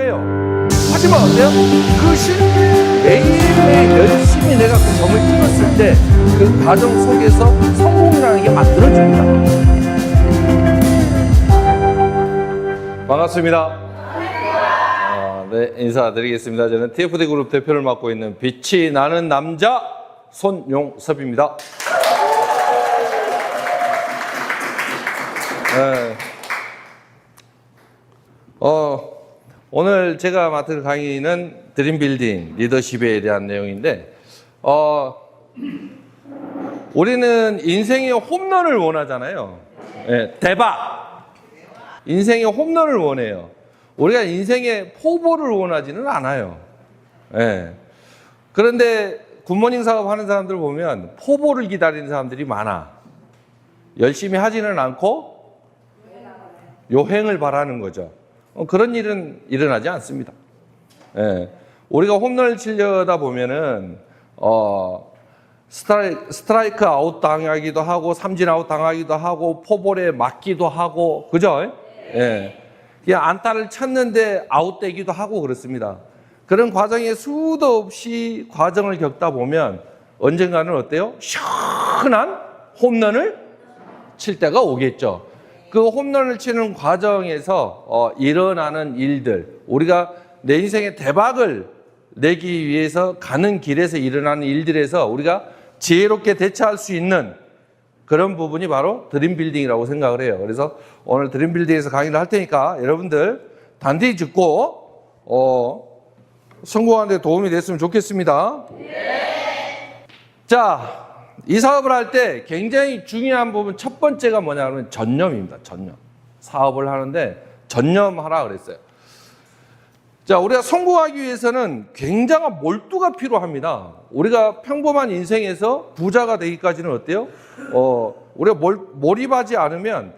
해요. 하지만 어때요? 그 매일매일 열심히 내가 그 점을 찍었을 때 그 과정 속에서 성공이라는 게 만들어집니다. 반갑습니다. 네, 인사드리겠습니다. 저는 TFD 그룹 대표를 맡고 있는 빛이 나는 남자 손용섭입니다. 네. 오늘 제가 맡을 강의는 드림빌딩, 리더십에 대한 내용인데, 우리는 인생의 홈런을 원하잖아요. 네, 대박! 인생의 홈런을 원해요. 우리가 인생의 포볼을 원하지는 않아요. 네. 그런데 굿모닝 사업 하는 사람들 보면 포볼을 기다리는 사람들이 많아. 열심히 하지는 않고 요행을 바라는 거죠. 그런 일은 일어나지 않습니다. 예. 우리가 홈런을 치려다 보면은, 스트라이크 아웃 당하기도 하고, 삼진 아웃 당하기도 하고, 포볼에 맞기도 하고, 그죠? 예. 그냥 안타를 쳤는데 아웃되기도 하고 그렇습니다. 그런 과정에 수도 없이 과정을 겪다 보면 언젠가는 어때요? 시원한 홈런을 칠 때가 오겠죠. 그 홈런을 치는 과정에서 일어나는 일들, 우리가 내 인생의 대박을 내기 위해서 가는 길에서 일어나는 일들에서 우리가 지혜롭게 대처할 수 있는 그런 부분이 바로 드림빌딩이라고 생각을 해요. 그래서 오늘 드림빌딩에서 강의를 할 테니까 여러분들 단디 듣고 성공하는 데 도움이 됐으면 좋겠습니다. 네. 자, 이 사업을 할 때 굉장히 중요한 부분 첫 번째가 뭐냐면 전념입니다. 전념. 사업을 하는데 전념하라 그랬어요. 자, 우리가 성공하기 위해서는 굉장한 몰두가 필요합니다. 우리가 평범한 인생에서 부자가 되기까지는 어때요? 우리가 몰입하지 않으면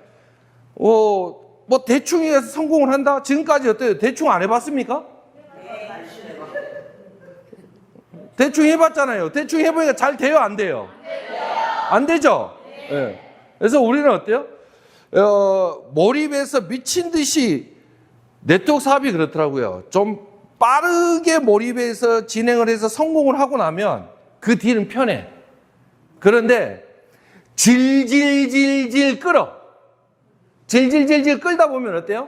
뭐 대충 해서 성공을 한다? 지금까지 어때요? 대충 안 해봤습니까? 대충 해봤잖아요. 대충 해보니까 잘 돼요? 안 돼요? 안 되죠? 네. 그래서 우리는 어때요? 몰입해서 미친 듯이 네트워크 사업이 그렇더라고요. 좀 빠르게 몰입해서 진행을 해서 성공을 하고 나면 그 뒤는 편해. 그런데 질질질질 끌어. 질질질질 끌다 보면 어때요?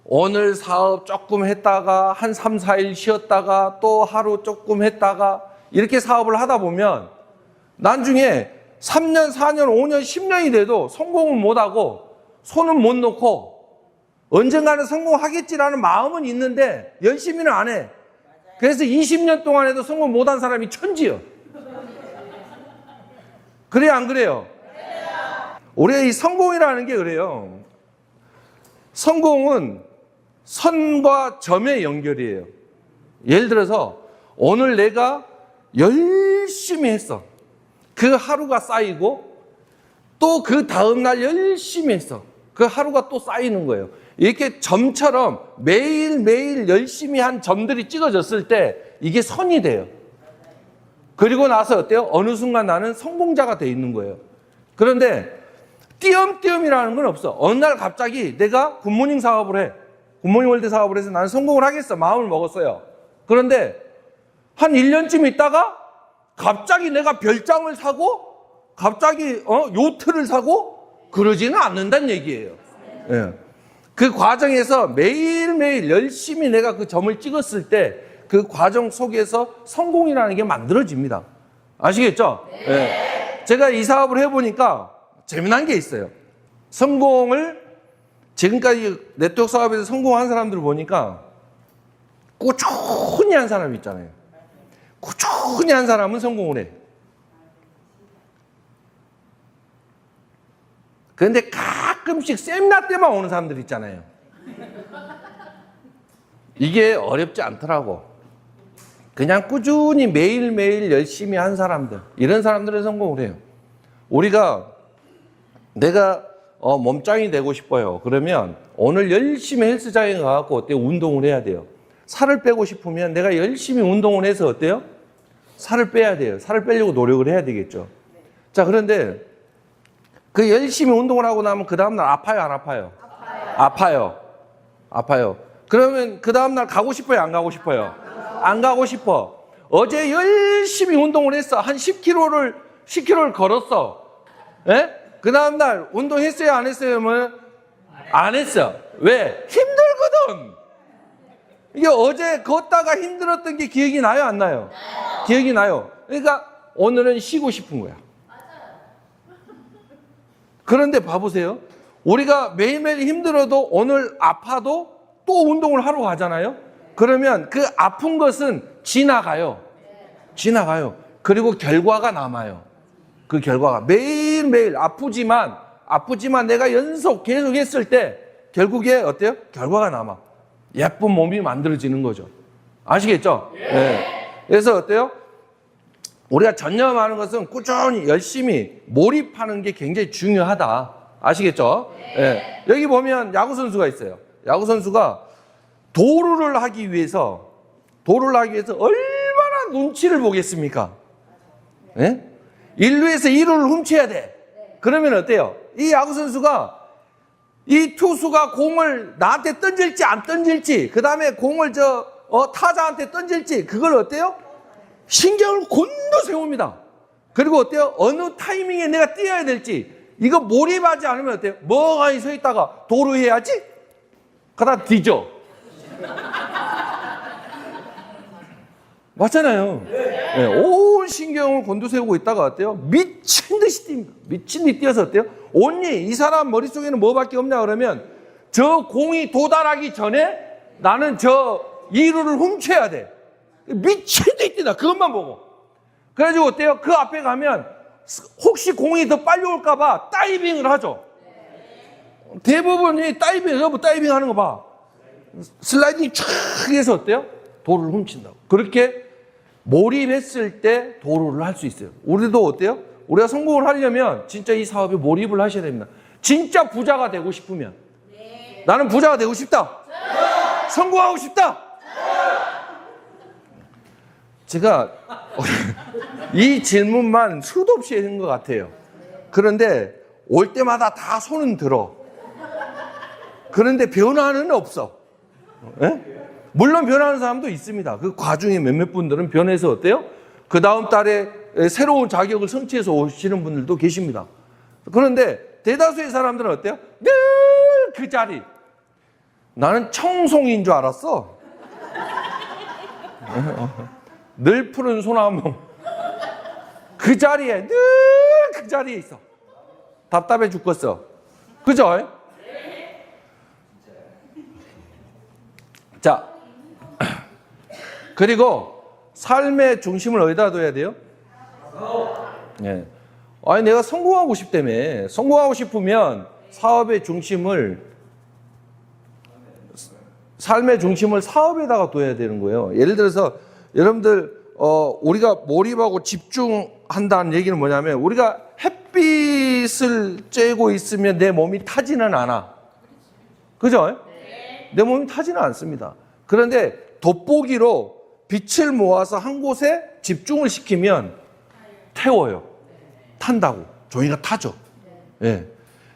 오늘 사업 조금 했다가 한 3, 4일 쉬었다가 또 하루 조금 했다가 이렇게 사업을 하다 보면 나중에 3년, 4년, 5년, 10년이 돼도 성공은 못하고 손은 못 놓고 언젠가는 성공하겠지라는 마음은 있는데 열심히는 안 해. 그래서 20년 동안 해도 성공 못한 사람이 천지요. 그래요, 안 그래요? 우리가 이 성공이라는 게 그래요. 성공은 선과 점의 연결이에요. 예를 들어서 오늘 내가 열심히 했어. 그 하루가 쌓이고 또 그 다음날 열심히 했어. 그 하루가 또 쌓이는 거예요. 이렇게 점처럼 매일매일 열심히 한 점들이 찍어졌을 때 이게 선이 돼요. 그리고 나서 어때요? 어느 순간 나는 성공자가 돼 있는 거예요. 그런데 띄엄띄엄이라는 건 없어. 어느 날 갑자기 내가 굿모닝 사업을 해. 굿모닝 월드 사업을 해서 나는 성공을 하겠어. 마음을 먹었어요. 그런데 한 1년쯤 있다가 갑자기 내가 별장을 사고 갑자기 요트를 사고 그러지는 않는다는 얘기예요. 예. 그 과정에서 매일매일 열심히 내가 그 점을 찍었을 때 그 과정 속에서 성공이라는 게 만들어집니다. 아시겠죠? 네. 제가 이 사업을 해보니까 재미난 게 있어요. 성공을 지금까지 네트워크 사업에서 성공한 사람들을 보니까 꾸준히 한 사람 있잖아요. 꾸준히 한 사람은 성공을 해. 그런데 가끔씩 세미나 때만 오는 사람들 있잖아요. 이게 어렵지 않더라고. 그냥 꾸준히 매일매일 열심히 한 사람들, 이런 사람들은 성공을 해요. 우리가 내가 몸짱이 되고 싶어요. 그러면 오늘 열심히 헬스장에 가서 어때요? 운동을 해야 돼요. 살을 빼고 싶으면 내가 열심히 운동을 해서 어때요? 살을 빼야 돼요. 살을 빼려고 노력을 해야 되겠죠. 자, 그런데 그 열심히 운동을 하고 나면 그 다음날 아파요, 안 아파요? 아파요. 아파요. 그러면 그 다음날 가고 싶어요? 안 가고 싶어요? 안 가고 싶어. 어제 열심히 운동을 했어. 한 10km를 걸었어. 예? 그 다음날 운동했어요? 안 했어요? 뭐? 안 했어. 왜? 힘들거든. 이게 어제 걷다가 힘들었던 게 기억이 나요? 안 나요? 기억이 나요. 그러니까 오늘은 쉬고 싶은 거야. 그런데 봐보세요. 우리가 매일매일 힘들어도 오늘 아파도 또 운동을 하러 가잖아요. 그러면 그 아픈 것은 지나가요. 그리고 결과가 남아요. 그 결과가 매일매일 아프지만 내가 연속 계속 했을 때 결국에 어때요? 결과가 남아. 예쁜 몸이 만들어지는 거죠. 아시겠죠? 네. 그래서 어때요? 우리가 전념하는 것은 꾸준히 열심히 몰입하는 게 굉장히 중요하다. 아시겠죠? 네. 여기 보면 야구선수가 있어요. 야구선수가 도루를 하기 위해서 얼마나 눈치를 보겠습니까? 네? 1루에서 2루를 훔쳐야 돼. 그러면 어때요? 이 야구선수가 이 투수가 공을 나한테 던질지 안 던질지, 그 다음에 공을 타자한테 던질지, 그걸 어때요? 신경을 곤두 세웁니다. 그리고 어때요? 어느 타이밍에 내가 뛰어야 될지, 이거 몰입하지 않으면 어때요? 멍하니 서 있다가 도루해야지? 그러다 뒤져. 맞잖아요. 네, 온 신경을 곤두세우고 있다가 어때요? 미친 듯이 뜁니다. 미친 듯이 뛰어서 어때요? 온리 이 사람 머릿속에는 뭐밖에 없냐 그러면 저 공이 도달하기 전에 나는 저 2루를 훔쳐야 돼. 미친 듯이 뛰다. 그것만 보고. 그래가지고 어때요? 그 앞에 가면 혹시 공이 더 빨리 올까 봐 다이빙을 하죠. 대부분이 다이빙 하는 거 봐. 슬라이딩 쫙 해서 어때요? 도루를 훔친다고. 그렇게 몰입했을 때 도루를 할 수 있어요. 우리도 어때요? 우리가 성공을 하려면 진짜 이 사업에 몰입을 하셔야 됩니다. 진짜 부자가 되고 싶으면. 나는 부자가 되고 싶다. 성공하고 싶다. 제가 이 질문만 수도 없이 했는 것 같아요. 그런데 올 때마다 다 손은 들어. 그런데 변화는 없어. 예? 물론 변하는 사람도 있습니다. 그 과중에 몇몇 분들은 변해서 어때요? 그 다음 달에 새로운 자격을 성취해서 오시는 분들도 계십니다. 그런데 대다수의 사람들은 어때요? 늘 그 자리. 나는 청송인 줄 알았어. 늘 푸른 소나무. 그 자리에, 늘 그 자리에 있어. 답답해 죽겠어. 그죠? 자, 그리고 삶의 중심을 어디다 둬야 돼요? 네. 아니, 내가 성공하고 싶다며. 성공하고 싶으면 삶의 중심을 사업에다가 둬야 되는 거예요. 예를 들어서 여러분들 우리가 몰입하고 집중한다는 얘기는 뭐냐면 우리가 햇빛을 쬐고 있으면 내 몸이 타지는 않아. 그죠? 내 몸이 타지는 않습니다. 그런데 돋보기로 빛을 모아서 한 곳에 집중을 시키면 태워요. 탄다고. 종이가 타죠. 예.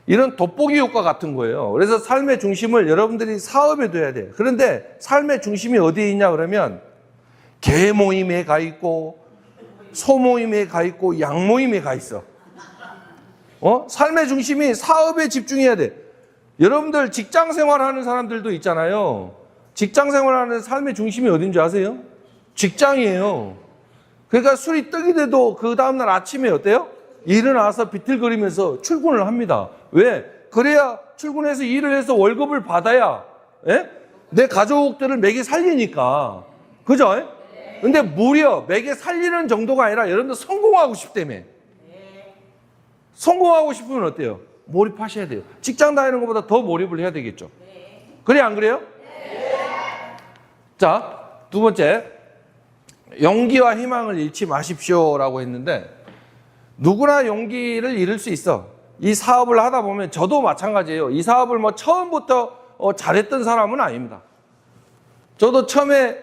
이런 돋보기 효과 같은 거예요. 그래서 삶의 중심을 여러분들이 사업에 둬야 돼요. 그런데 삶의 중심이 어디에 있냐 그러면 개 모임에 가 있고 소 모임에 가 있고 양 모임에 가 있어. 삶의 중심이 사업에 집중해야 돼. 여러분들 직장 생활하는 사람들도 있잖아요. 직장 생활하는 삶의 중심이 어딘지 아세요? 직장이에요. 그러니까 술이 떡이 돼도 그 다음날 아침에 어때요? 일어나서 비틀거리면서 출근을 합니다. 왜? 그래야 출근해서 일을 해서 월급을 받아야 내 가족들을 먹여 살리니까. 그죠? 근데 무려 먹여 살리는 정도가 아니라 여러분들 성공하고 싶다며. 성공하고 싶으면 어때요? 몰입하셔야 돼요. 직장 다니는 것보다 더 몰입을 해야 되겠죠. 그래 안 그래요? 자, 두 번째, 용기와 희망을 잃지 마십시오라고 했는데 누구나 용기를 잃을 수 있어. 이 사업을 하다 보면 저도 마찬가지예요. 이 사업을 처음부터 잘했던 사람은 아닙니다. 저도 처음에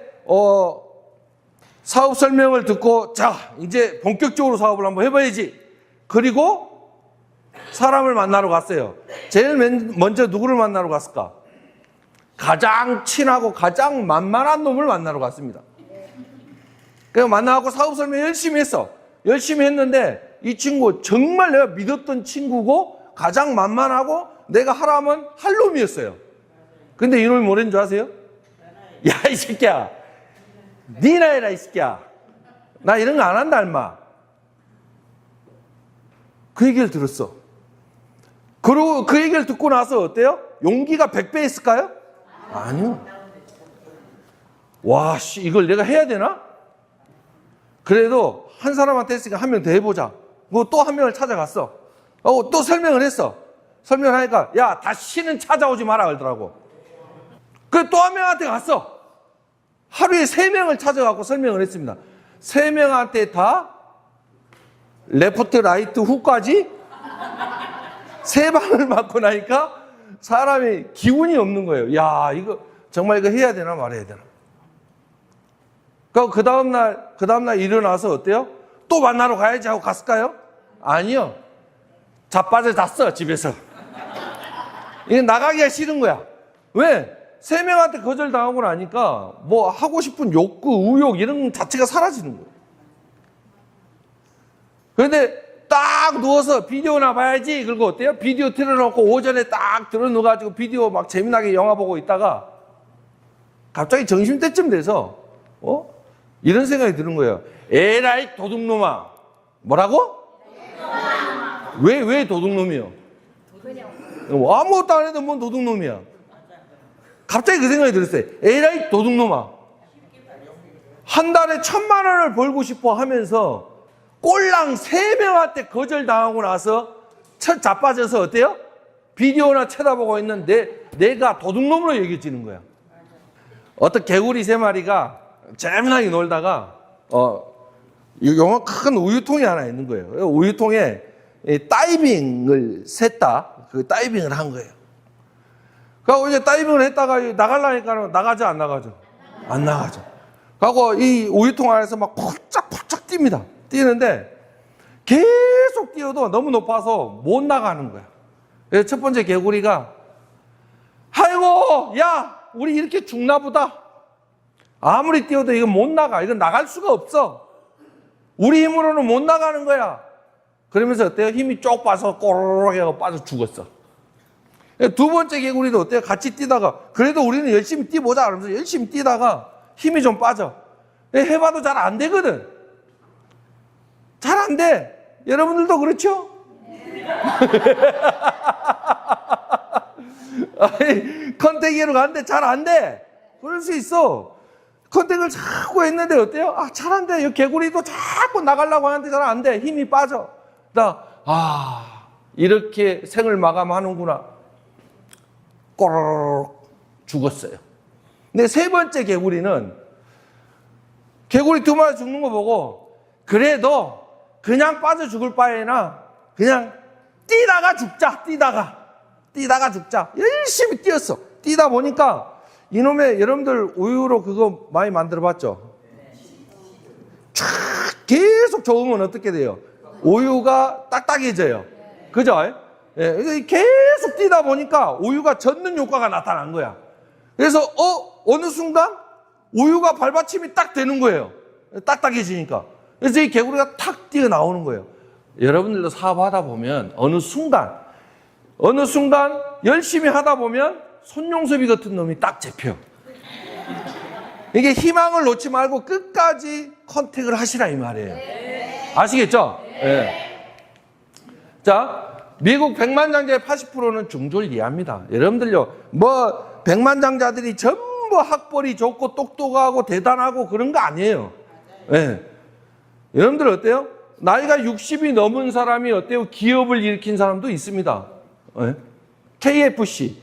사업 설명을 듣고 자 이제 본격적으로 사업을 한번 해봐야지. 그리고 사람을 만나러 갔어요. 제일 먼저 누구를 만나러 갔을까? 가장 친하고 가장 만만한 놈을 만나러 갔습니다. 그래서 만나고 사업 설명 열심히 했어. 열심히 했는데 이 친구 정말 내가 믿었던 친구고 가장 만만하고 내가 하라면 할 놈이었어요. 근데 이놈이 뭐라는 줄 아세요? 야, 이 새끼야. 니나 해라, 이 새끼야. 나 이런 거 안 한다, 임마. 그 얘기를 들었어. 그리고 그 얘기를 듣고 나서 어때요? 용기가 100배 했을까요? 아니요. 와, 씨, 이걸 내가 해야 되나? 그래도 한 사람한테 했으니까 한 명 더 해보자. 뭐 또 한 명을 찾아갔어. 또 설명을 했어. 설명을 하니까, 야, 다시는 찾아오지 마라, 그러더라고. 그래, 또 한 명한테 갔어. 하루에 3명을 찾아가고 설명을 했습니다. 3명한테 다 레프트, 라이트, 후까지 3방을 맞고 나니까 사람이 기운이 없는 거예요. 야, 이거, 정말 이거 해야 되나 말아야 되나. 그 다음날 일어나서 어때요? 또 만나러 가야지 하고 갔을까요? 아니요. 자빠져 잤어, 집에서. 이게 나가기가 싫은 거야. 왜? 3명한테 거절당하고 나니까 뭐 하고 싶은 욕구, 의욕 이런 자체가 사라지는 거예요. 그런데 딱 누워서 비디오나 봐야지. 그리고 어때요? 비디오 틀어놓고 오전에 딱 들어누워가지고 비디오 막 재미나게 영화 보고 있다가 갑자기 점심때쯤 돼서 이런 생각이 드는 거예요. 에라이 도둑놈아. 뭐라고? 왜 도둑놈이요? 아무것도 안 해도 뭔 도둑놈이야. 갑자기 그 생각이 들었어요. 에라이 도둑놈아. 한 달에 1,000만 원을 벌고 싶어 하면서 꼴랑 3명한테 거절당하고 나서 첫 자빠져서 어때요? 비디오나 쳐다보고 있는데 내가 도둑놈으로 여겨지는 거야. 어떤 개구리 3마리가 재미나게 놀다가 요만 큰 우유통이 하나 있는 거예요. 우유통에 다이빙을 샜다. 그 다이빙을 한 거예요. 그리고 이제 다이빙을 했다가 나가려니까 나가죠, 안 나가죠? 안 나가죠. 그리고 이 우유통 안에서 막 폴짝폴짝 뜁니다. 뛰는데 계속 뛰어도 너무 높아서 못 나가는 거야. 그래서 첫 번째 개구리가 아이고, 야, 우리 이렇게 죽나 보다. 아무리 뛰어도 이건 못 나가. 이건 나갈 수가 없어. 우리 힘으로는 못 나가는 거야. 그러면서 어때요? 힘이 쪽 빠져 꼬르륵 하고 빠져 죽었어. 두 번째 개구리도 어때요? 같이 뛰다가 그래도 우리는 열심히 뛰보자 그러면서 열심히 뛰다가 힘이 좀 빠져. 해봐도 잘 안 되거든. 잘 안 돼. 여러분들도 그렇죠? 컨택으로 가는데 잘 안 돼. 그럴 수 있어. 컨택을 자꾸 했는데 어때요? 잘 안 돼. 개구리도 자꾸 나가려고 하는데 잘 안 돼. 힘이 빠져. 이렇게 생을 마감하는구나. 꼬르륵 죽었어요. 근데 3번째 개구리는 개구리 2마리 죽는 거 보고 그래도 그냥 빠져 죽을 바에나 그냥 뛰다가 죽자. 뛰다가 죽자. 열심히 뛰었어. 뛰다 보니까 이놈의, 여러분들 우유로 그거 많이 만들어 봤죠? 쫙 계속 저으면 어떻게 돼요? 우유가 딱딱해져요. 그죠? 예, 계속 뛰다 보니까 우유가 젖는 효과가 나타난 거야. 그래서 어느 순간 우유가 발받침이 딱 되는 거예요. 딱딱해지니까. 그래서 이 개구리가 탁 뛰어나오는 거예요. 여러분들도 사업하다 보면 어느 순간 열심히 하다 보면 손용섭이 같은 놈이 딱 잡혀. 이게 희망을 놓지 말고 끝까지 컨택을 하시라 이 말이에요. 아시겠죠? 네. 자, 미국 백만장자의 80%는 중졸 이하입니다. 여러분들요, 뭐 백만장자들이 전부 학벌이 좋고 똑똑하고 대단하고 그런 거 아니에요. 네. 여러분들 어때요? 나이가 60이 넘은 사람이 어때요? 기업을 일으킨 사람도 있습니다. 네. KFC.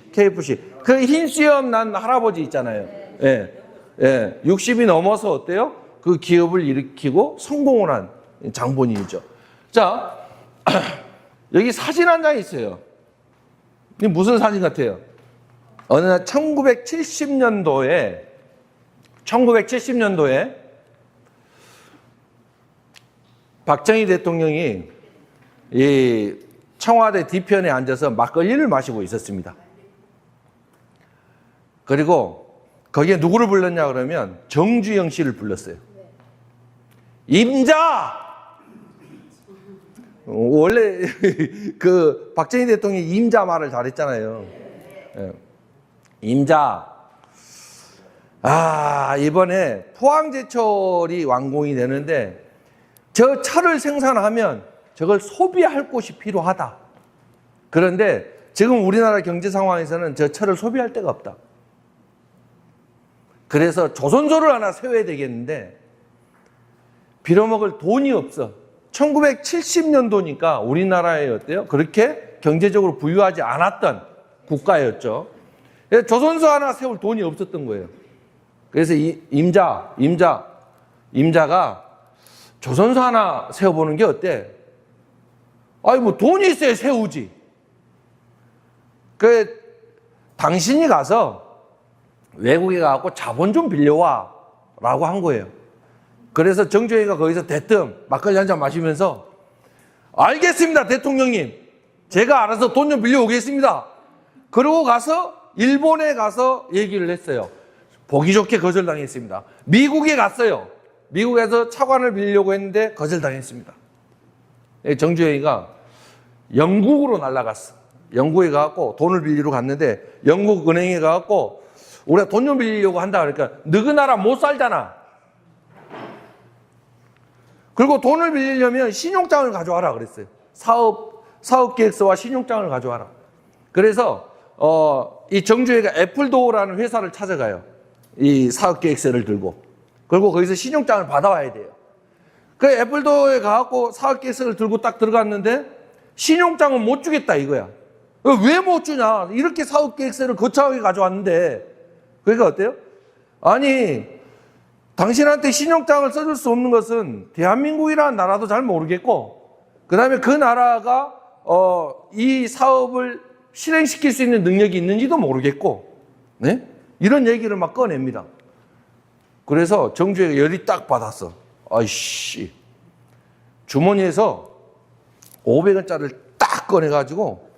그 흰 수염 난 할아버지 있잖아요. 예. 예. 60이 넘어서 어때요? 그 기업을 일으키고 성공을 한 장본인이죠. 자, 여기 사진 한 장 있어요. 이게 무슨 사진 같아요? 어느 날 1970년도에 박정희 대통령이 이 청와대 뒤편에 앉아서 막걸리를 마시고 있었습니다. 그리고 거기에 누구를 불렀냐 그러면 정주영 씨를 불렀어요. 임자! 원래 그 박정희 대통령이 임자 말을 잘했잖아요. 임자. 이번에 포항제철이 완공이 되는데 저 철을 생산하면 저걸 소비할 곳이 필요하다. 그런데 지금 우리나라 경제 상황에서는 저 철을 소비할 데가 없다. 그래서 조선소를 하나 세워야 되겠는데 빌어먹을 돈이 없어. 1970년도니까 우리나라에 어때요? 그렇게 경제적으로 부유하지 않았던 국가였죠. 그래서 조선소 하나 세울 돈이 없었던 거예요. 그래서 이 임자가 조선소 하나 세워보는 게 어때? 아니 뭐 돈이 있어야 세우지. 당신이 가서 외국에 가고 자본 좀 빌려와 라고 한 거예요. 그래서 정주행이가 거기서 대뜸 막걸리 한잔 마시면서 알겠습니다 대통령님, 제가 알아서 돈 좀 빌려오겠습니다. 그러고 가서 일본에 가서 얘기를 했어요. 보기 좋게 거절당했습니다. 미국에 갔어요. 미국에서 차관을 빌리려고 했는데 거절당했습니다. 정주행이가 영국으로 날아갔어. 영국에 가갖고 돈을 빌리러 갔는데 영국 은행에 가갖고 우리가 돈 좀 빌리려고 한다 그러니까 너희 나라 못 살잖아. 그리고 돈을 빌리려면 신용장을 가져와라 그랬어요. 사업 계획서와 신용장을 가져와라. 그래서 이 정주행이가 애플도어라는 회사를 찾아가요. 이 사업 계획서를 들고. 그리고 거기서 신용장을 받아와야 돼요. 그 애플도어에 가갖고 사업 계획서를 들고 딱 들어갔는데 신용장은 못 주겠다 이거야. 왜 못 주냐? 이렇게 사업 계획서를 거창하게 가져왔는데. 그러니까 어때요? 아니, 당신한테 신용장을 써줄 수 없는 것은 대한민국이라는 나라도 잘 모르겠고, 그 다음에 그 나라가 이 사업을 실행시킬 수 있는 능력이 있는지도 모르겠고, 네? 이런 얘기를 막 꺼냅니다. 그래서 정주행이가 열이 딱 받았어. 아이씨, 주머니에서 500원짜리를 딱 꺼내가지고,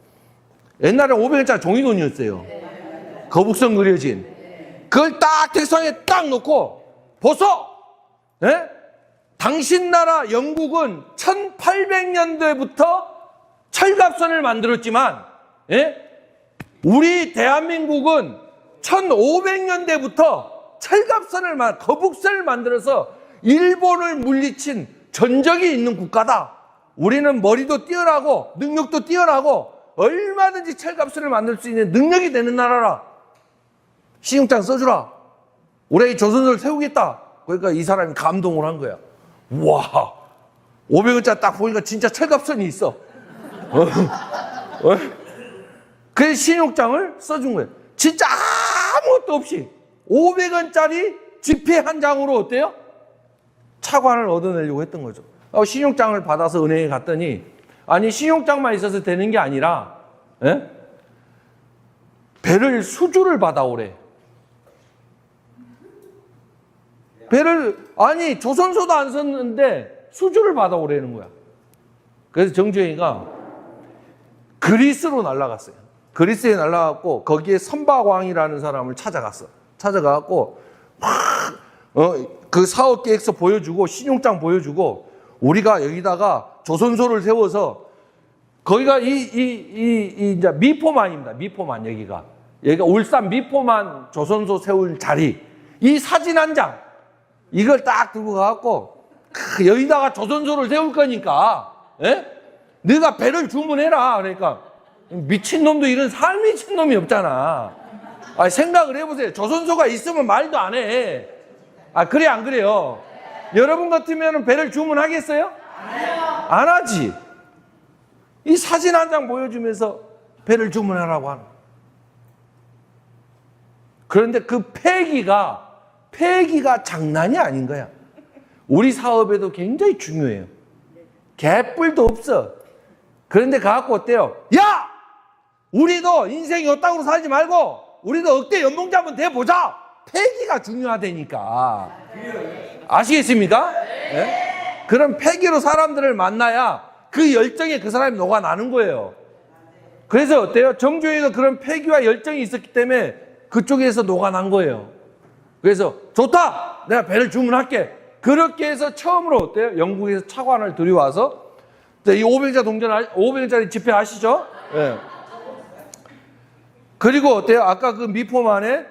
옛날에 500원짜리 종이돈이었어요. 거북선 그려진. 그걸 딱 책상에 딱 놓고, 보소! 예? 당신 나라 영국은 1800년대부터 철갑선을 만들었지만, 예? 우리 대한민국은 1500년대부터 거북선을 만들어서 일본을 물리친 전적이 있는 국가다. 우리는 머리도 뛰어나고 능력도 뛰어나고 얼마든지 철갑선을 만들 수 있는 능력이 되는 나라라. 신용장 써주라. 우리 조선소를 세우겠다. 그러니까 이 사람이 감동을 한 거야. 와, 500원짜리 딱 보니까 진짜 철갑선이 있어. 그래서 신용장을 써준 거예요. 진짜 아무것도 없이 500원짜리 지폐 한 장으로 어때요? 차관을 얻어내려고 했던 거죠. 신용장을 받아서 은행에 갔더니 아니 신용장만 있어서 되는 게 아니라 배를 수주를 받아오래. 아니 조선소도 안 썼는데 수주를 받아오라는 거야. 그래서 정주행이가 그리스로 날아갔어요. 그리스에 날아갔고 거기에 선박왕이라는 사람을 찾아가갖고 그 사업 계획서 보여주고 신용장 보여주고 우리가 여기다가 조선소를 세워서 거기가 이제 미포만입니다. 미포만 여기가 울산 미포만 조선소 세울 자리 이 사진 한 장 이걸 딱 들고 가갖고 여기다가 조선소를 세울 거니까 네가 배를 주문해라. 그러니까 미친놈도 이런 삶이 미친놈이 없잖아. 생각을 해보세요. 조선소가 있으면 말도 안 해. 그래 안 그래요? 여러분 같으면 배를 주문하겠어요? 안 하지. 이 사진 한 장 보여주면서 배를 주문하라고 하는. 그런데 그 패기가 장난이 아닌 거야. 우리 사업에도 굉장히 중요해요. 개뿔도 없어. 그런데 가갖고 어때요? 야! 우리도 인생이 이따구로 살지 말고 우리도 억대 연봉자 한번 돼보자. 패기가 중요하다니까. 아시겠습니까? 네? 그런 패기로 사람들을 만나야 그 열정에 그 사람이 녹아나는 거예요. 그래서 어때요? 정주행이가 그런 패기와 열정이 있었기 때문에 그쪽에서 녹아난 거예요. 그래서 좋다! 내가 배를 주문할게. 그렇게 해서 처음으로 어때요? 영국에서 차관을 들여와서 이 500장짜리 집회 아시죠? 예. 그리고 어때요? 아까 그 미폼 안에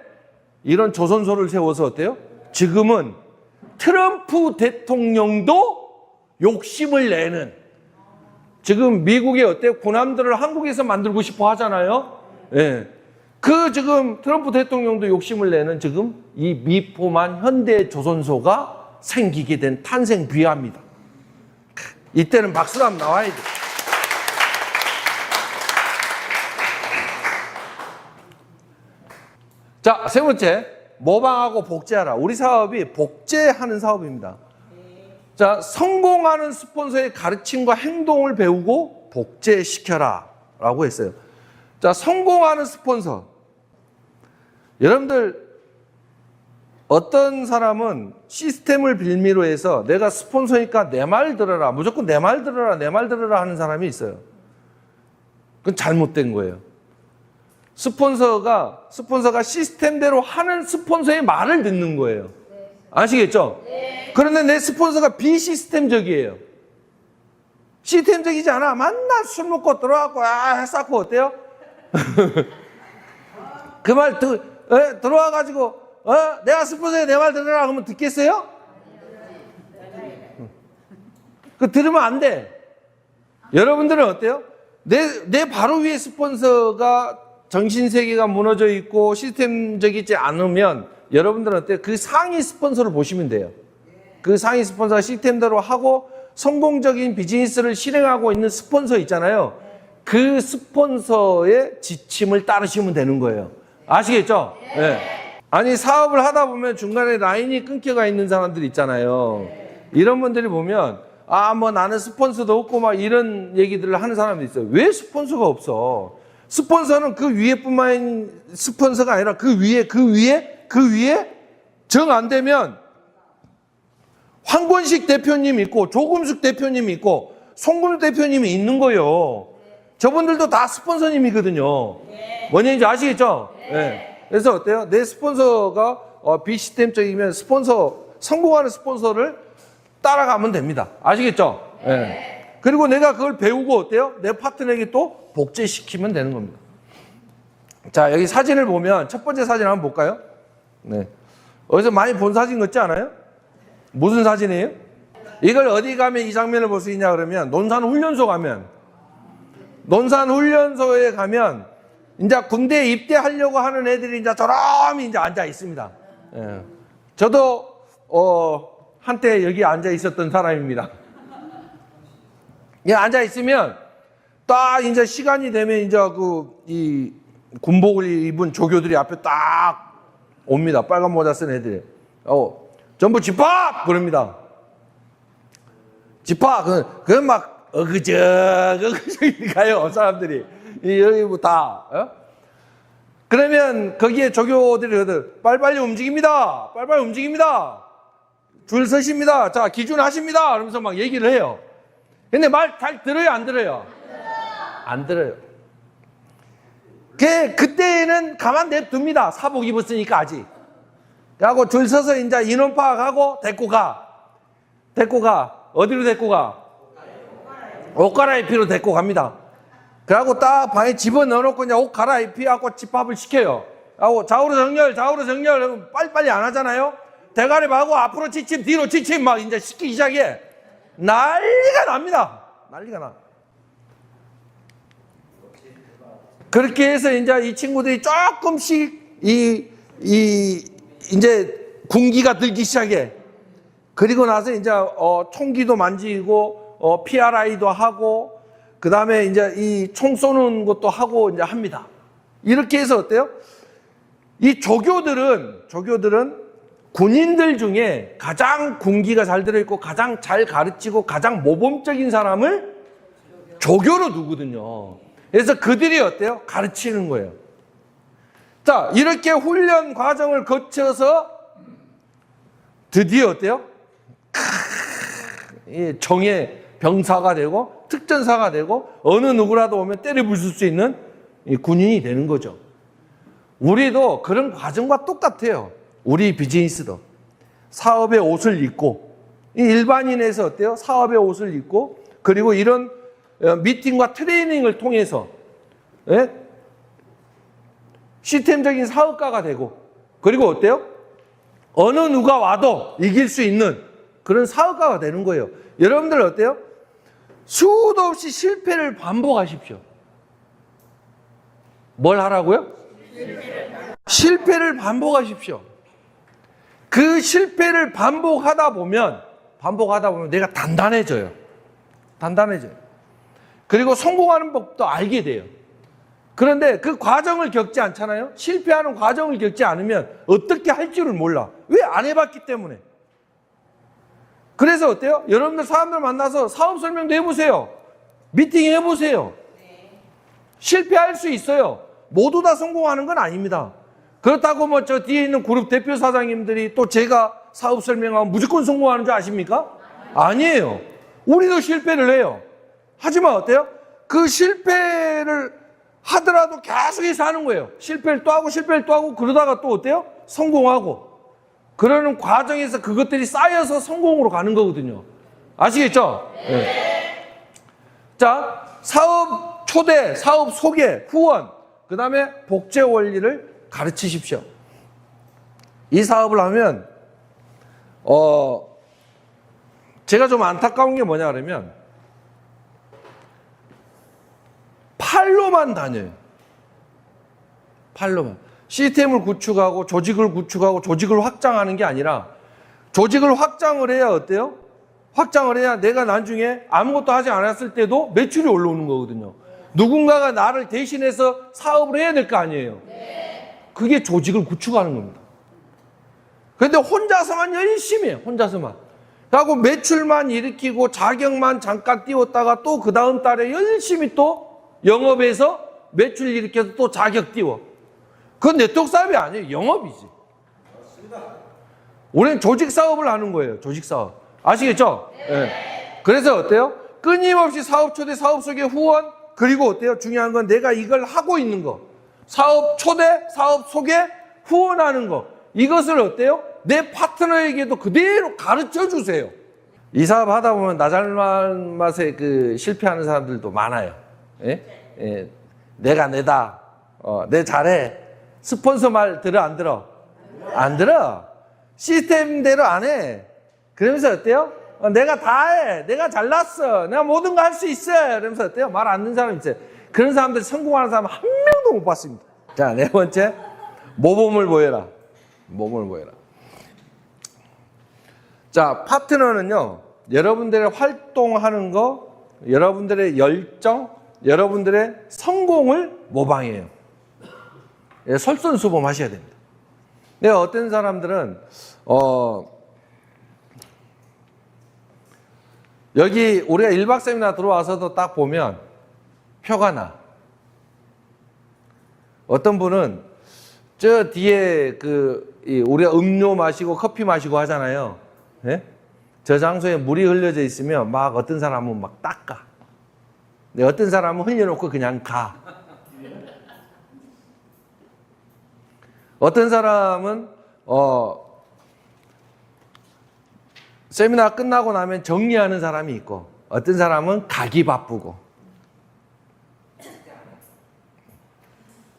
이런 조선소를 세워서 어때요? 지금은 트럼프 대통령도 욕심을 내는, 지금 미국의 어때요? 군함들을 한국에서 만들고 싶어 하잖아요. 예. 그 지금 트럼프 대통령도 욕심을 내는 지금 이 미포만 현대 조선소가 생기게 된 탄생 비화입니다. 이때는 박수가 한번 나와야 돼. 자, 세 번째, 모방하고 복제하라. 우리 사업이 복제하는 사업입니다. 자, 성공하는 스폰서의 가르침과 행동을 배우고 복제시켜라 라고 했어요. 자, 성공하는 스폰서. 여러분들, 어떤 사람은 시스템을 빌미로 해서 내가 스폰서니까 내 말 들어라, 무조건 내 말 들어라, 내 말 들어라 하는 사람이 있어요. 그건 잘못된 거예요. 스폰서가 시스템대로 하는 스폰서의 말을 듣는 거예요. 아시겠죠? 네. 그런데 내 스폰서가 비시스템적이에요. 시스템적이지 않아. 맨날 술 먹고 들어와갖고 쌓고 어때요? 그 말 들어와가지고 내가 스폰서에 내 말 들으라 그러면 듣겠어요? 그 들으면 안 돼. 여러분들은 어때요? 내 바로 위에 스폰서가 정신세계가 무너져 있고 시스템적이지 않으면 여러분들은 어때요? 그 상위 스폰서를 보시면 돼요. 그 상위 스폰서가 시스템대로 하고 성공적인 비즈니스를 실행하고 있는 스폰서 있잖아요. 그 스폰서의 지침을 따르시면 되는 거예요. 아시겠죠? 네. 아니, 사업을 하다 보면 중간에 라인이 끊겨가 있는 사람들 있잖아요. 이런 분들이 보면 뭐 나는 스폰서도 없고 막 이런 얘기들을 하는 사람들이 있어요. 왜 스폰서가 없어? 스폰서는 그 위에뿐만 스폰서가 아니라 그 위에 정 안 되면 황권식 대표님이 있고 조금숙 대표님이 있고 송금숙 대표님이 있는 거예요. 저분들도 다 스폰서님이거든요. 뭔지 아시겠죠? 네. 그래서 어때요? 내 스폰서가 비시스템적이면 성공하는 스폰서를 따라가면 됩니다. 아시겠죠? 네. 그리고 내가 그걸 배우고 어때요? 내 파트너에게 또 복제시키면 되는 겁니다. 자, 여기 사진을 보면 첫 번째 사진 한번 볼까요? 네. 어디서 많이 본 사진 같지 않아요? 무슨 사진이에요? 이걸 어디 가면 이 장면을 볼 수 있냐 그러면 논산훈련소에 가면 이제 군대에 입대하려고 하는 애들이 이제 저렴이 이제 앉아 있습니다. 예. 저도 한때 여기 앉아 있었던 사람입니다. 예, 앉아 있으면 딱 이제 시간이 되면 이제 이 군복을 입은 조교들이 앞에 딱 옵니다. 빨간 모자 쓴 애들이. 전부 집합! 그럽니다. 집합! 그건 막 어그적 가요, 사람들이. 여기 뭐 다. 그러면 거기에 조교들이 빨리빨리 움직입니다. 빨리빨리 움직입니다. 줄 서십니다. 자, 기준하십니다. 그러면서 막 얘기를 해요. 근데 말 잘 들어요, 안 들어요? 안 들어요. 그때는 가만 냅둡니다. 사복 입었으니까 아직. 그래갖고 줄 서서 이제 인원 파악하고 데리고 가. 어디로 데리고 가? 옷 갈아입히러 데리고 갑니다. 그래갖고 딱 방에 집어넣어놓고 그냥 옷 갈아입히갖고 집합을 시켜요. 하고 좌우로 정렬, 빨리빨리 안 하잖아요? 대가리 마고 앞으로 지침, 뒤로 지침 막 이제 시키기 시작해. 난리가 납니다. 난리가 나. 그렇게 해서 이제 이 친구들이 조금씩 이제 군기가 들기 시작해. 그리고 나서 이제 총기도 만지고 PRI도 하고 그 다음에 이제 이 총 쏘는 것도 하고 이제 합니다. 이렇게 해서 어때요? 이 조교들은 군인들 중에 가장 군기가 잘 들어있고 가장 잘 가르치고 가장 모범적인 사람을 조교로 두거든요. 그래서 그들이 어때요? 가르치는 거예요. 자, 이렇게 훈련 과정을 거쳐서 드디어 어때요? 정예 병사가 되고 특전사가 되고 어느 누구라도 오면 때려 부술 수 있는 군인이 되는 거죠. 우리도 그런 과정과 똑같아요. 우리 비즈니스도. 사업의 옷을 입고, 일반인에서 어때요? 사업의 옷을 입고, 그리고 이런 미팅과 트레이닝을 통해서, 예? 시스템적인 사업가가 되고, 그리고 어때요? 어느 누가 와도 이길 수 있는 그런 사업가가 되는 거예요. 여러분들 어때요? 수도 없이 실패를 반복하십시오. 뭘 하라고요? 실패를 반복하십시오. 그 실패를 반복하다 보면 내가 단단해져요. 단단해져요. 그리고 성공하는 법도 알게 돼요. 그런데 그 과정을 겪지 않잖아요. 실패하는 과정을 겪지 않으면 어떻게 할 줄을 몰라. 왜 안 해봤기 때문에. 그래서 어때요? 여러분들 사람들 만나서 사업 설명도 해보세요. 미팅 해보세요. 실패할 수 있어요. 모두 다 성공하는 건 아닙니다. 그렇다고 뭐 저 뒤에 있는 그룹 대표 사장님들이 또 제가 사업 설명하면 무조건 성공하는 줄 아십니까? 아니에요. 우리도 실패를 해요. 하지만 어때요? 그 실패를 하더라도 계속해서 하는 거예요. 실패를 또 하고 그러다가 또 어때요? 성공하고. 그러는 과정에서 그것들이 쌓여서 성공으로 가는 거거든요. 아시겠죠? 네. 자, 사업 초대, 사업 소개, 후원, 그 다음에 복제 원리를 가르치십시오. 이 사업을 하면 제가 좀 안타까운 게 뭐냐 그러면 팔로만 다녀요. 팔로만. 시스템을 구축하고 조직을 구축하고 조직을 확장하는 게 아니라 조직을 확장을 해야 어때요? 확장을 해야 내가 나중에 아무것도 하지 않았을 때도 매출이 올라오는 거거든요. 누군가가 나를 대신해서 사업을 해야 될 거 아니에요. 그게 조직을 구축하는 겁니다. 그런데 혼자서만 열심히 해요. 혼자서만. 그리고 매출만 일으키고 자격만 잠깐 띄웠다가 또 그 다음 달에 열심히 또 영업해서 매출 일으켜서 또 자격 띄워. 그건 네트워크 사업이 아니에요. 영업이지. 우리는 조직 사업을 하는 거예요. 조직 사업. 아시겠죠? 네. 그래서 어때요? 끊임없이 사업 초대, 사업 소개, 후원, 그리고 어때요? 중요한 건 내가 이걸 하고 있는 거. 사업 초대, 사업 소개, 후원하는 거. 이것을 어때요? 내 파트너에게도 그대로 가르쳐 주세요. 이 사업 하다 보면 나 잘난 맛에 실패하는 사람들도 많아요. 예? 예. 내가 내다. 내 잘해. 스폰서 말 들어, 안 들어? 안 들어. 시스템대로 안 해. 그러면서 어때요? 내가 다 해. 내가 잘났어. 내가 모든 거 할 수 있어. 그러면서 어때요? 말 안 듣는 사람 있어요. 그런 사람들 성공하는 사람 한 명도 못 봤습니다. 자, 네 번째. 모범을 보여라. 모범을 보여라. 자, 파트너는요, 여러분들의 활동하는 거, 여러분들의 열정, 여러분들의 성공을 모방해요. 예, 솔선수범 하셔야 됩니다. 근데 어떤 사람들은, 여기 우리가 1박 세미나 들어와서도 딱 보면 표가 나. 어떤 분은 저 뒤에 우리가 음료 마시고 커피 마시고 하잖아요. 예? 저 장소에 물이 흘려져 있으면 막 어떤 사람은 막 닦아. 근데 어떤 사람은 흘려놓고 그냥 가. 어떤 사람은 세미나 끝나고 나면 정리하는 사람이 있고 어떤 사람은 가기 바쁘고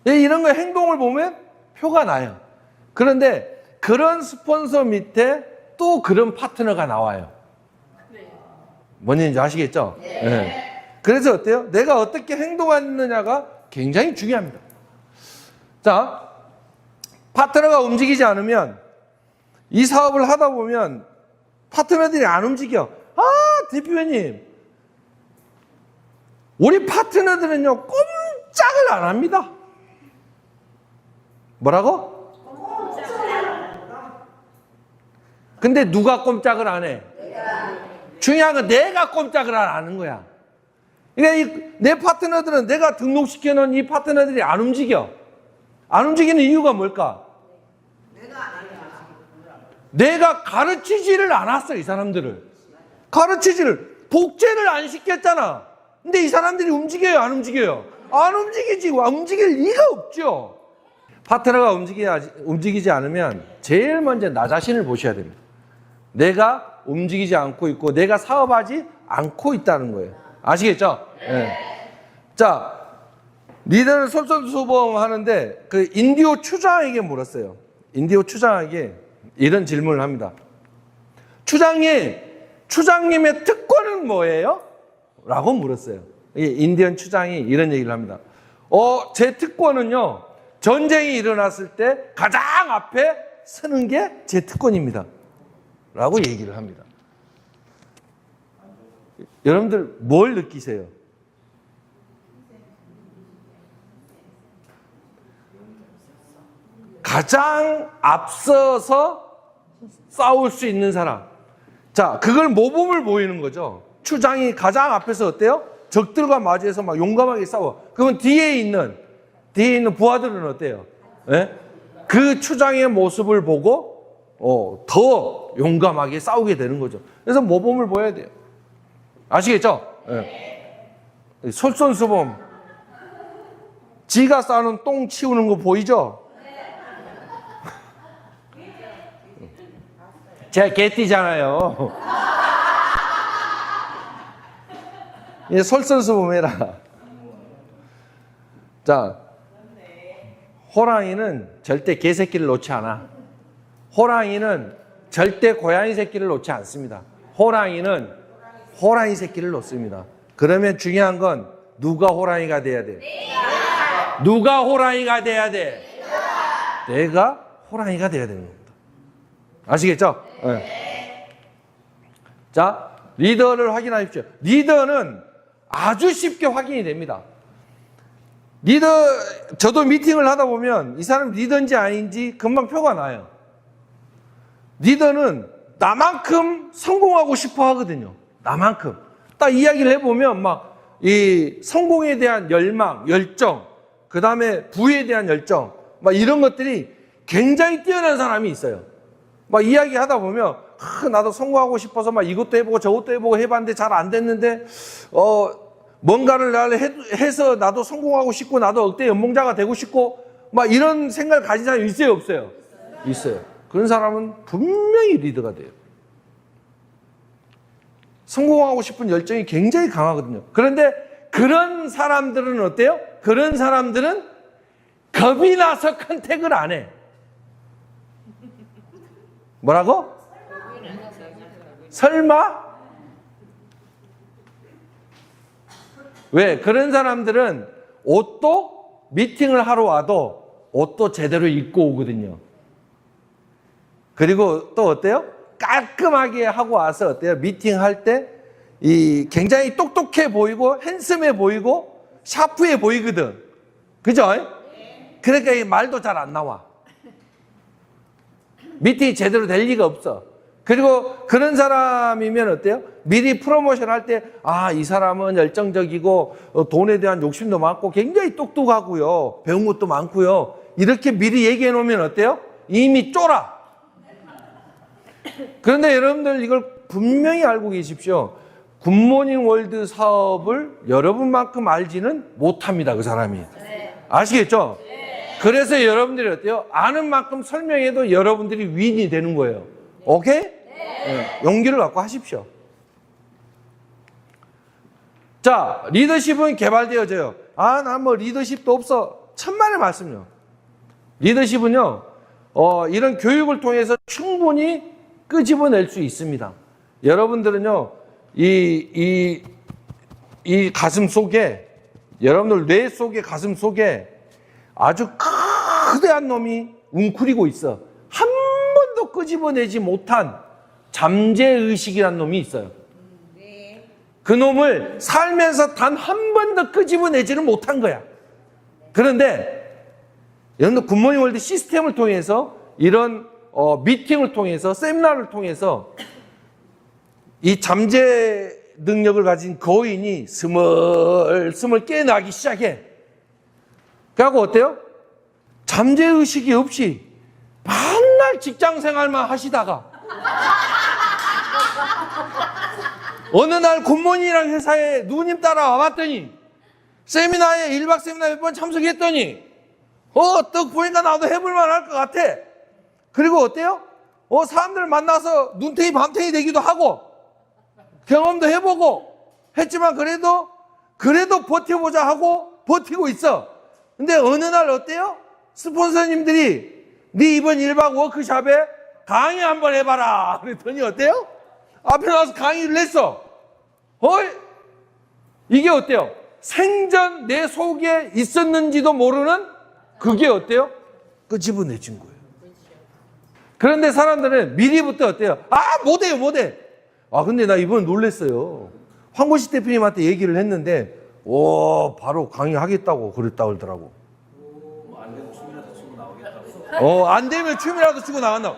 이런 거 행동을 보면 표가 나요. 그런데 그런 스폰서 밑에 또 그런 파트너가 나와요. 뭔지 아시겠죠? 네. 네. 그래서 어때요? 내가 어떻게 행동하느냐가 굉장히 중요합니다. 자, 파트너가 움직이지 않으면 이 사업을 하다 보면 파트너들이 안 움직여. 아, 대표님. 우리 파트너들은요, 꼼짝을 안 합니다. 뭐라고? 근데 누가 꼼짝을 안 해? 중요한 건 내가 꼼짝을 안 하는 거야. 그러니까 내 파트너들은 내가 등록시켜 놓은 이 파트너들이 안 움직여. 안 움직이는 이유가 뭘까? 내가 가르치지를 않았어, 이 사람들을. 복제를 안 시켰잖아. 근데 이 사람들이 움직여요, 안 움직여요? 안 움직이지. 움직일 리가 없죠. 파트너가 움직이지 않으면 제일 먼저 나 자신을 보셔야 됩니다. 내가 움직이지 않고 있고 내가 사업하지 않고 있다는 거예요. 아시겠죠? 네. 자, 리더를 솔선수범하는데 그 인디오 추장에게 물었어요. 인디오 추장에게 이런 질문을 합니다. 추장님의 특권은 뭐예요? 라고 물었어요. 인디언 추장이 이런 얘기를 합니다. 제 특권은요, 전쟁이 일어났을 때 가장 앞에 서는 게 제 특권입니다. 라고 얘기를 합니다. 여러분들 뭘 느끼세요? 가장 앞서서 싸울 수 있는 사람. 자, 그걸 모범을 보이는 거죠. 추장이 가장 앞에서 어때요? 적들과 맞이해서 막 용감하게 싸워. 그러면 뒤에 있는 부하들은 어때요? 네? 그 추장의 모습을 보고 더 용감하게 싸우게 되는 거죠. 그래서 모범을 보여야 돼요. 아시겠죠? 네. 솔선수범. 지가 싸는 똥 치우는 거 보이죠? 제가 개띠잖아요. 솔선수범해라. 자, 호랑이는 절대 개새끼를 놓지 않아. 호랑이는 절대 고양이 새끼를 놓지 않습니다. 호랑이는 호랑이 새끼를 놓습니다. 그러면 중요한 건 누가 호랑이가 돼야 돼? 누가 호랑이가 돼야 돼? 내가 호랑이가 돼야 되는 겁니다. 아시겠죠? 네. 자, 리더를 확인하십시오. 리더는 아주 쉽게 확인이 됩니다. 저도 미팅을 하다 보면 이 사람 리더인지 아닌지 금방 표가 나요. 리더는 나만큼 성공하고 싶어 하거든요. 나만큼. 딱 이야기를 해보면 막 이 성공에 대한 열망, 열정, 그 다음에 부에 대한 열정, 막 이런 것들이 굉장히 뛰어난 사람이 있어요. 막 이야기 하다 보면, 나도 성공하고 싶어서 막 이것도 해보고 저것도 해보고 해봤는데 잘 안 됐는데, 뭔가를 해서 나도 성공하고 싶고, 나도 억대 연봉자가 되고 싶고, 막 이런 생각을 가진 사람이 있어요, 없어요? 있어요. 그런 사람은 분명히 리더가 돼요. 성공하고 싶은 열정이 굉장히 강하거든요. 그런데 그런 사람들은 어때요? 그런 사람들은 겁이 나서 컨택을 안 해. 뭐라고? 설마? 왜? 그런 사람들은 옷도 미팅을 하러 와도 옷도 제대로 입고 오거든요. 그리고 또 어때요? 깔끔하게 하고 와서 어때요? 미팅할 때 굉장히 똑똑해 보이고 핸섬해 보이고 샤프해 보이거든. 그죠? 그러니까 이 말도 잘 안 나와. 미팅이 제대로 될 리가 없어. 그리고 그런 사람이면 어때요? 미리 프로모션 할 때, 이 사람은 열정적이고, 돈에 대한 욕심도 많고, 굉장히 똑똑하고요. 배운 것도 많고요. 이렇게 미리 얘기해 놓으면 어때요? 이미 쫄아. 그런데 여러분들 이걸 분명히 알고 계십시오. 굿모닝 월드 사업을 여러분만큼 알지는 못합니다. 그 사람이. 아시겠죠? 그래서 여러분들이 어때요? 아는 만큼 설명해도 여러분들이 윈이 되는 거예요. 오케이? 네. 용기를 갖고 하십시오. 자, 리더십은 개발되어져요. 난 뭐 리더십도 없어. 천만의 말씀요. 리더십은요, 이런 교육을 통해서 충분히 끄집어낼 수 있습니다. 여러분들은요, 이 가슴 속에, 여러분들 뇌 속에, 가슴 속에 아주 거대한 놈이 웅크리고 있어. 한 번도 끄집어내지 못한 잠재의식이라는 놈이 있어요. 그 놈을 살면서 단 한 번도 끄집어내지를 못한 거야. 그런데 여러분들 굿모닝 월드 시스템을 통해서 이런 미팅을 통해서 세미나를 통해서 이 잠재 능력을 가진 거인이 스멀스멀 깨어나기 시작해. 그래갖고 어때요? 잠재의식이 없이 맨날 직장생활만 하시다가 어느 날 굿모닝이라는 회사에 누님 따라 와봤더니 세미나에 1박 세미나 몇 번 참석했더니 떡 보니까 나도 해볼만 할 것 같아. 그리고 어때요? 사람들 만나서 눈탱이 밤탱이 되기도 하고, 경험도 해보고, 했지만 그래도 버텨보자 하고 버티고 있어. 근데 어느 날 어때요? 스폰서님들이 네 이번 1박 워크숍에 강의 한번 해봐라. 그랬더니 어때요? 앞에 나와서 강의를 했어. 이게 어때요? 생전 내 속에 있었는지도 모르는 그게 어때요? 끄집어내진 거예요. 그런데 사람들은 미리부터 어때요? 못해요, 못해. 근데 나 이번에 놀랬어요. 황보식 대표님한테 얘기를 했는데, 바로 강의하겠다고 그랬다 그러더라고. 안 되면 춤이라도 추고 나오겠다고. 안 되면 춤이라도 추고 나간다고.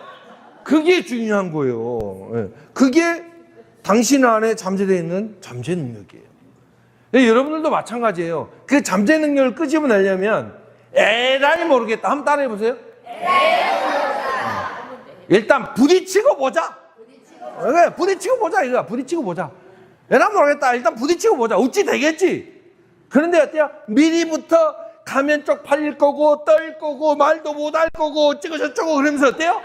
그게 중요한 거예요. 예. 그게 당신 안에 잠재되어 있는 잠재 능력이에요. 여러분들도 마찬가지예요. 그 잠재 능력을 끄집어내려면 에라이 모르겠다. 한번 따라해 보세요. 일단 부딪히고 보자. 부딪히고 보자 이거야. 부딪히고 보자. 에라 모르겠다. 일단 부딪히고 보자. 어찌 되겠지. 그런데 어때요? 미리부터 가면 쪽팔릴 거고 떨 거고 말도 못할 거고 어쩌고 저쩌고 그러면서 어때요?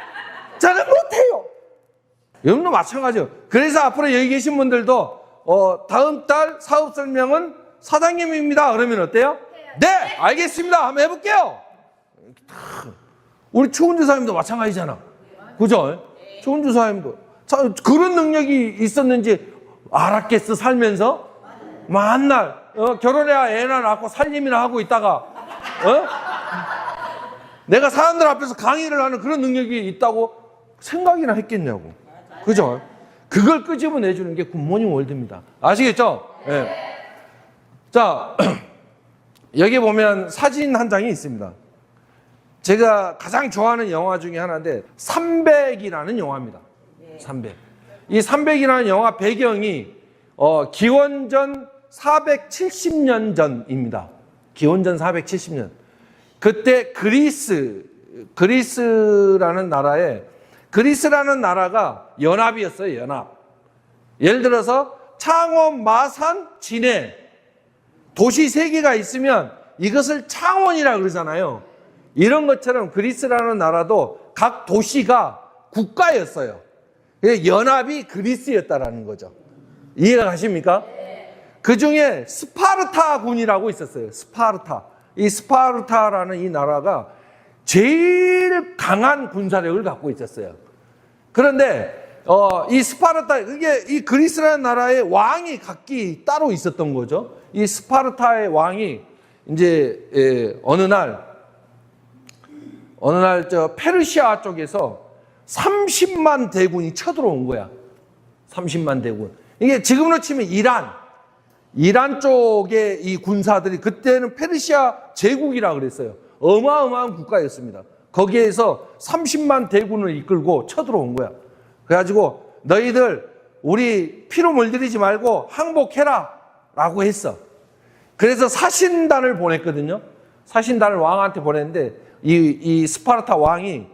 저는 못해요. 여러분도 마찬가지예요. 그래서 앞으로 여기 계신 분들도 다음 달 사업 설명은 사장님입니다. 그러면 어때요? 네, 알겠습니다. 한번 해볼게요. 우리 최훈주 사장님도 마찬가지잖아. 그죠? 최훈주 사장님도 그런 능력이 있었는지 알았겠어. 살면서 만날 결혼해야 애나 낳고 살림이나 하고 있다가 내가 사람들 앞에서 강의를 하는 그런 능력이 있다고 생각이나 했겠냐고. 그죠? 그걸 끄집어내주는 게 굿모닝 월드입니다. 아시겠죠? 네. 자, 여기 보면 사진 한 장이 있습니다. 제가 가장 좋아하는 영화 중에 하나인데 300이라는 영화입니다. 300. 이 300이라는 영화 배경이 기원전 470년 전입니다. 기원전 470년. 그때 그리스라는 나라가 연합이었어요. 연합. 예를 들어서 창원, 마산, 진해 도시 3개가 있으면 이것을 창원이라 그러잖아요. 이런 것처럼 그리스라는 나라도 각 도시가 국가였어요. 연합이 그리스였다라는 거죠. 이해가 가십니까? 그 중에 스파르타군이라고 있었어요. 스파르타. 이 스파르타라는 이 나라가 제일 강한 군사력을 갖고 있었어요. 그런데 이 스파르타, 이게 이 그리스라는 나라의 왕이 각기 따로 있었던 거죠. 이 스파르타의 왕이 이제 어느 날 저 페르시아 쪽에서 30만 대군이 쳐들어온 거야. 30만 대군. 이게 지금으로 치면 이란 쪽의 이 군사들이 그때는 페르시아 제국이라 그랬어요. 어마어마한 국가였습니다. 거기에서 30만 대군을 이끌고 쳐들어온 거야. 그래가지고 너희들 우리 피로 물들이지 말고 항복해라 라고 했어. 그래서 사신단을 보냈거든요. 사신단을 왕한테 보냈는데 이 스파르타 왕이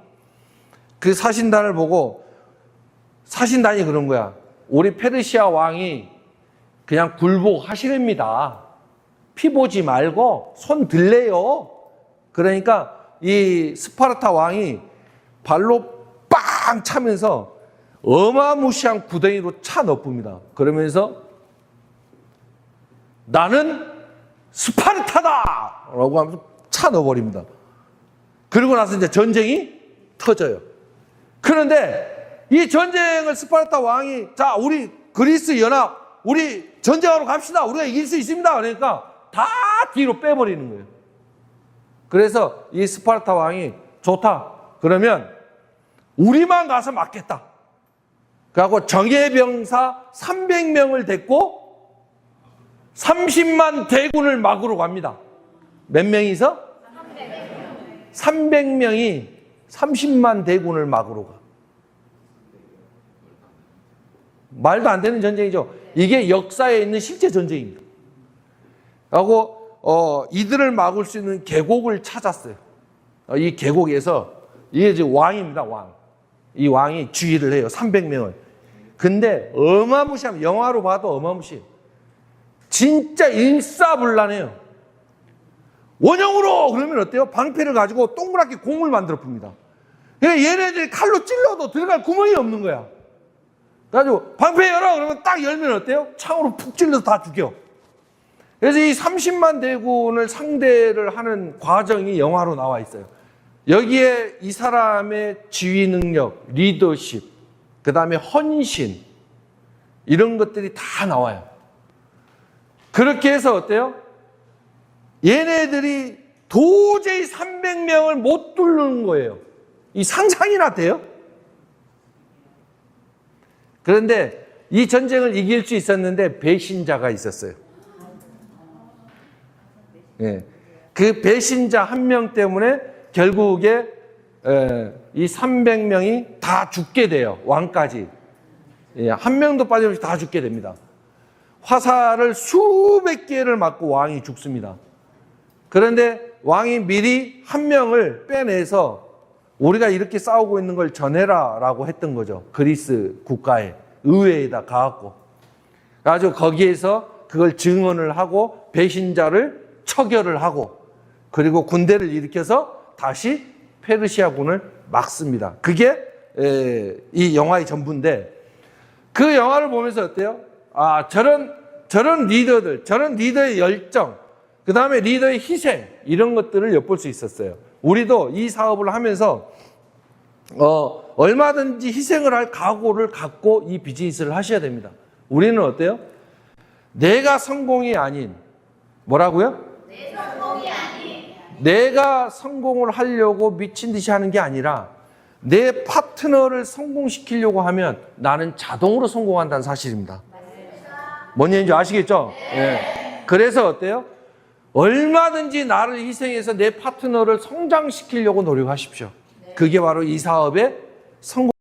그 사신단을 보고 사신단이 그런 거야. 우리 페르시아 왕이 그냥 굴복하시랍니다. 피 보지 말고 손 들래요. 그러니까 이 스파르타 왕이 발로 빵 차면서 어마무시한 구덩이로 차 넣습니다. 그러면서 나는 스파르타다! 라고 하면서 차 넣어버립니다. 그리고 나서 이제 전쟁이 터져요. 그런데 이 전쟁을 스파르타 왕이 자, 우리 그리스 연합, 우리 전쟁하러 갑시다. 우리가 이길 수 있습니다. 그러니까 다 뒤로 빼버리는 거예요. 그래서 이 스파르타 왕이 좋다. 그러면 우리만 가서 맞겠다. 그래갖고 정예병사 300명을 데리고 30만 대군을 막으러 갑니다. 몇 명이서? 300명이 30만 대군을 막으러 가. 말도 안 되는 전쟁이죠. 이게 역사에 있는 실제 전쟁입니다. 하고 이들을 막을 수 있는 계곡을 찾았어요. 이 계곡에서 이게 이제 왕입니다. 왕. 이 왕이 주의를 해요. 300명을. 근데 어마무시합니다. 영화로 봐도 어마무시해요. 진짜 일사불란해요. 원형으로 그러면 어때요? 방패를 가지고 동그랗게 공을 만들어 풉니다. 그러니까 얘네들이 칼로 찔러도 들어갈 구멍이 없는 거야. 그래가지고 방패 열어 그러면 딱 열면 어때요? 창으로 푹 찔러서 다 죽여. 그래서 이 30만 대군을 상대를 하는 과정이 영화로 나와 있어요. 여기에 이 사람의 지휘 능력, 리더십, 그 다음에 헌신, 이런 것들이 다 나와요. 그렇게 해서 어때요? 얘네들이 도저히 300명을 못 뚫는 거예요. 이 상상이나 돼요? 그런데 이 전쟁을 이길 수 있었는데 배신자가 있었어요. 예. 그 배신자 한 명 때문에 결국에 이 300명이 다 죽게 돼요. 왕까지. 예, 한 명도 빠짐없이 다 죽게 됩니다. 화살을 수백 개를 맞고 왕이 죽습니다. 그런데 왕이 미리 한 명을 빼내서 우리가 이렇게 싸우고 있는 걸 전해라 라고 했던 거죠. 그리스 국가에, 의회에다 가갖고. 아주 거기에서 그걸 증언을 하고 배신자를 처결을 하고 그리고 군대를 일으켜서 다시 페르시아군을 막습니다. 그게 이 영화의 전부인데 그 영화를 보면서 어때요? 아, 저런 리더들, 저런 리더의 열정, 그 다음에 리더의 희생, 이런 것들을 엿볼 수 있었어요. 우리도 이 사업을 하면서, 얼마든지 희생을 할 각오를 갖고 이 비즈니스를 하셔야 됩니다. 우리는 어때요? 내가 성공이 아닌, 뭐라고요? 내 성공이 아닌 내가 성공을 하려고 미친 듯이 하는 게 아니라 내 파트너를 성공시키려고 하면 나는 자동으로 성공한다는 사실입니다. 뭔 얘기인지 아시겠죠? 네. 그래서 어때요? 얼마든지 나를 희생해서 내 파트너를 성장시키려고 노력하십시오. 그게 바로 이 사업의 성공.